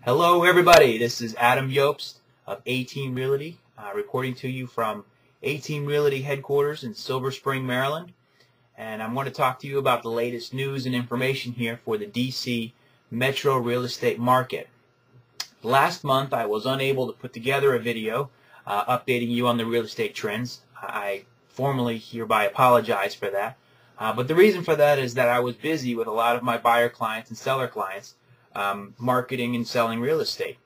Hello everybody, this is Adam Iobst of A-Team Realty, reporting to you from A-Team Realty headquarters in Silver Spring, Maryland. And I'm going to talk to you about the latest news and information here for the DC metro real estate market. Last month I was unable to put together a video updating you on the real estate trends. I formally hereby apologize for that. But the reason for that is that I was busy with a lot of my buyer clients and seller clients marketing and selling real estate.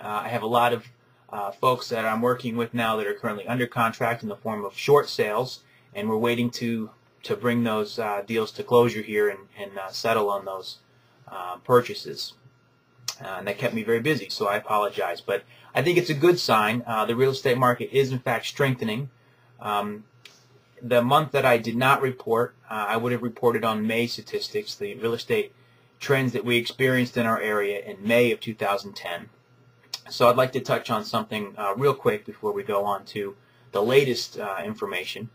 I have a lot of folks that I'm working with now that are currently under contract in the form of short sales, and we're waiting to bring those deals to closure here and settle on those purchases. And that kept me very busy, so I apologize. But I think it's a good sign. The real estate market is in fact strengthening. The month that I did not report, I would have reported on May statistics, the real estate trends that we experienced in our area in May of 2010. So I'd like to touch on something real quick before we go on to the latest information.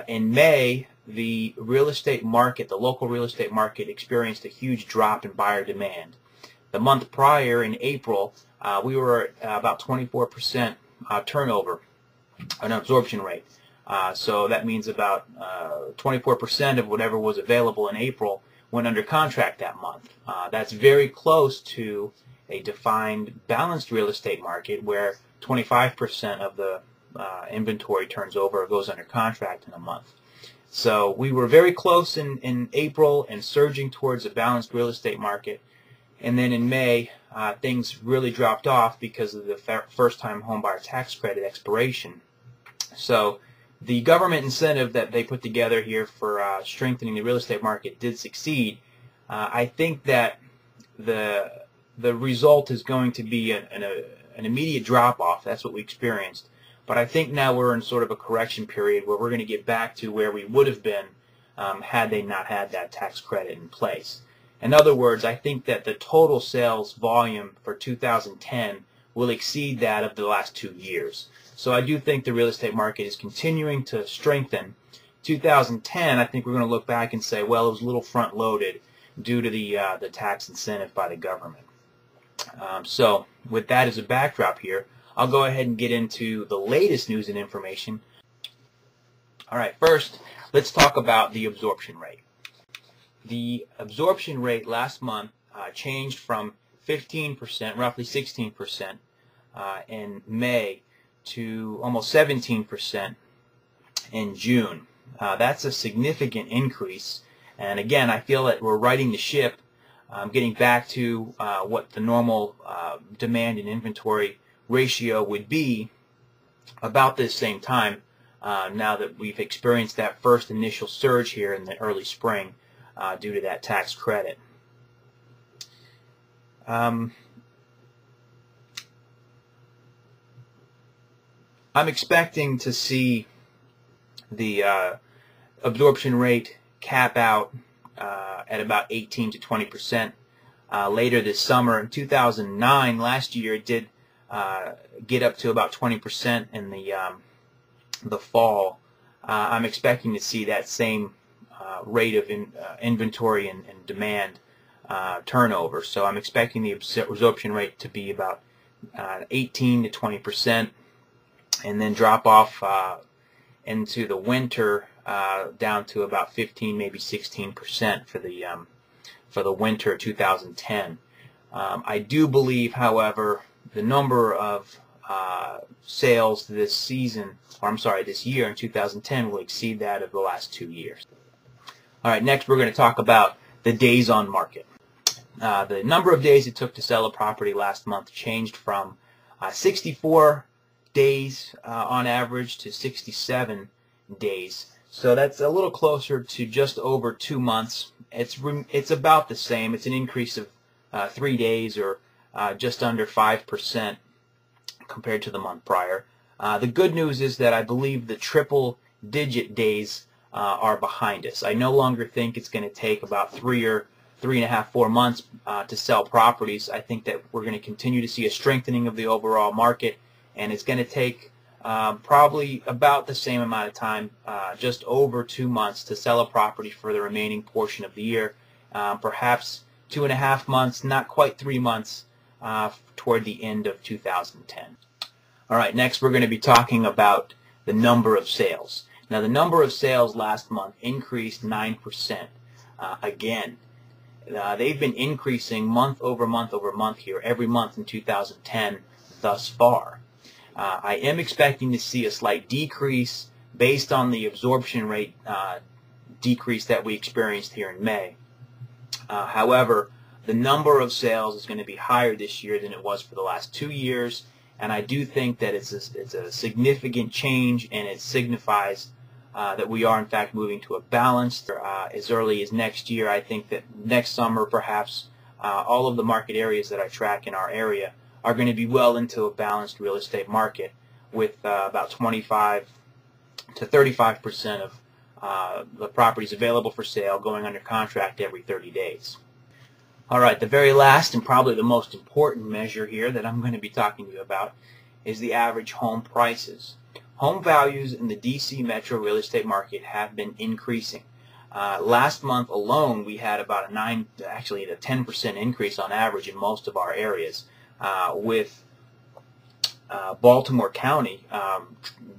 In May, the real estate market, the local real estate market, experienced a huge drop in buyer demand. The month prior, in April, we were at about 24% turnover, an absorption rate. So that means about 24% of whatever was available in April went under contract that month. That's very close to a defined balanced real estate market where 25% of the inventory turns over or goes under contract in a month. So we were very close in April and surging towards a balanced real estate market. And then in May, things really dropped off because of the first-time homebuyer tax credit expiration. So the government incentive that they put together here for strengthening the real estate market did succeed. I think that the result is going to be an immediate drop-off. That's what we experienced. But I think now we're in sort of a correction period where we're going to get back to where we would have been had they not had that tax credit in place. In other words, I think that the total sales volume for 2010 will exceed that of the last 2 years. So I do think the real estate market is continuing to strengthen. 2010, I think we're going to look back and say, well, it was a little front-loaded due to the tax incentive by the government. So with that as a backdrop here, I'll go ahead and get into the latest news and information. All right, first, let's talk about the absorption rate. The absorption rate last month changed from 15%, roughly 16%, in May to almost 17% in June. That's a significant increase, and again, I feel that we're righting the ship, getting back to what the normal demand and inventory ratio would be about this same time, now that we've experienced that first initial surge here in the early spring due to that tax credit. I'm expecting to see the absorption rate cap out at about 18 to 20% later this summer. In 2009, last year, it did get up to about 20% in the fall. I'm expecting to see that same rate of inventory and demand turnover. So I'm expecting the absorption rate to be about 18 to 20%. And then drop off into the winter down to about 15, maybe 16% for the winter 2010. I do believe, however, the number of sales this season, or I'm sorry, this year in 2010 will exceed that of the last 2 years. All right, next we're going to talk about the days on market. The number of days it took to sell a property last month changed from 64 days on average to 67 days. So that's a little closer to just over 2 months. It's about the same. It's an increase of 3 days, or just under 5% compared to the month prior. The good news is that I believe the triple-digit days are behind us. I no longer think it's going to take about 3 or 3.5, 4 months to sell properties. I think that we're going to continue to see a strengthening of the overall market, and it's going to take probably about the same amount of time, just over 2 months, to sell a property for the remaining portion of the year. Perhaps 2.5 months, not quite 3 months, toward the end of 2010. All right, next we're going to be talking about the number of sales. Now, the number of sales last month increased 9%. Again, they've been increasing month over month over month here, every month in 2010 thus far. I am expecting to see a slight decrease based on the absorption rate decrease that we experienced here in May. However, the number of sales is going to be higher this year than it was for the last 2 years, and I do think that it's a significant change, and it signifies that we are in fact moving to a balance as early as next year. I think that next summer perhaps all of the market areas that I track in our area are going to be well into a balanced real estate market, with about 25 to 35% of the properties available for sale going under contract every 30 days. All right, the very last and probably the most important measure here that I'm going to be talking to you about is the average home prices. Home values in the DC metro real estate market have been increasing. Last month alone, we had about a 10% increase on average in most of our areas, with Baltimore County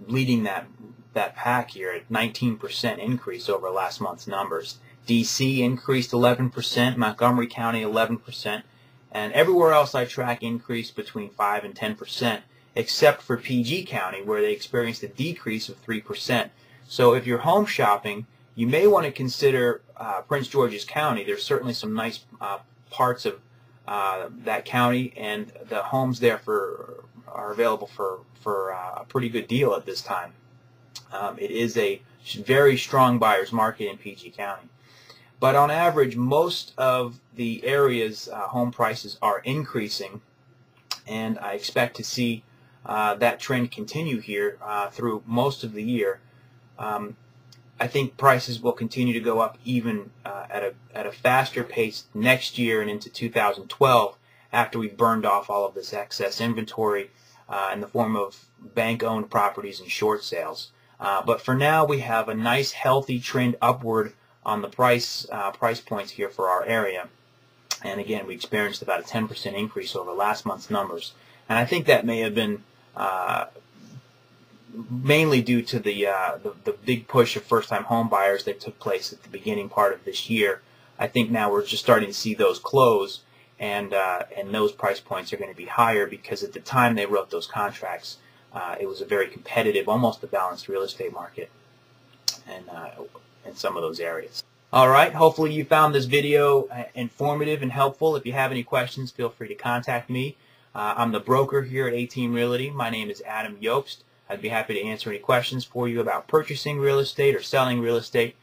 leading that pack here at 19% increase over last month's numbers. DC increased 11%, Montgomery County 11%, and everywhere else I track increased between 5 and 10%, except for PG County, where they experienced a decrease of 3%. So if you're home shopping, you may want to consider Prince George's County. There's certainly some nice parts of that county, and the homes there are available for a pretty good deal at this time. It is a very strong buyer's market in PG County. But on average, most of the area's home prices are increasing, and I expect to see that trend continue here through most of the year. I think prices will continue to go up even at a faster pace next year and into 2012, after we've burned off all of this excess inventory in the form of bank-owned properties and short sales. But for now, we have a nice, healthy trend upward on the price points here for our area. And again, we experienced about a 10% increase over last month's numbers. And I think that may have been mainly due to the big push of first-time home buyers that took place at the beginning part of this year. I think now we're just starting to see those close, and those price points are going to be higher, because at the time they wrote those contracts, it was a very competitive, almost a balanced real estate market in some of those areas. All right, hopefully you found this video informative and helpful. If you have any questions, feel free to contact me. I'm the broker here at A-Team Realty. My name is Adam Iobst. I'd be happy to answer any questions for you about purchasing real estate or selling real estate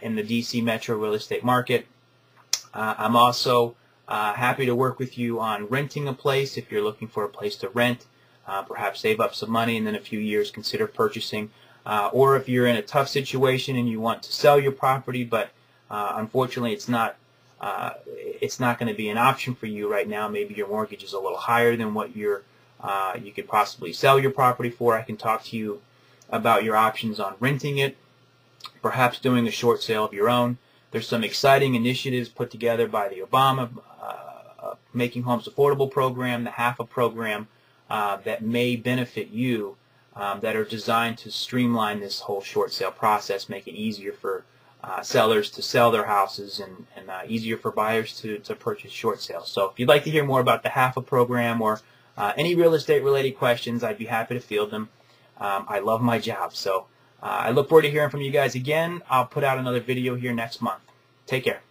in the DC metro real estate market. I'm also happy to work with you on renting a place if you're looking for a place to rent, perhaps save up some money and then in a few years consider purchasing. Or if you're in a tough situation and you want to sell your property, but unfortunately it's not going to be an option for you right now. Maybe your mortgage is a little higher than what you could possibly sell your property for. I can talk to you about your options on renting it, perhaps doing a short sale of your own. There's some exciting initiatives put together by the Obama Making Homes Affordable program, the HAFA program, that may benefit you, that are designed to streamline this whole short sale process, make it easier for sellers to sell their houses and easier for buyers to purchase short sales. So if you'd like to hear more about the HAFA program or any real estate related questions, I'd be happy to field them. I love my job, so I look forward to hearing from you guys again. I'll put out another video here next month. Take care.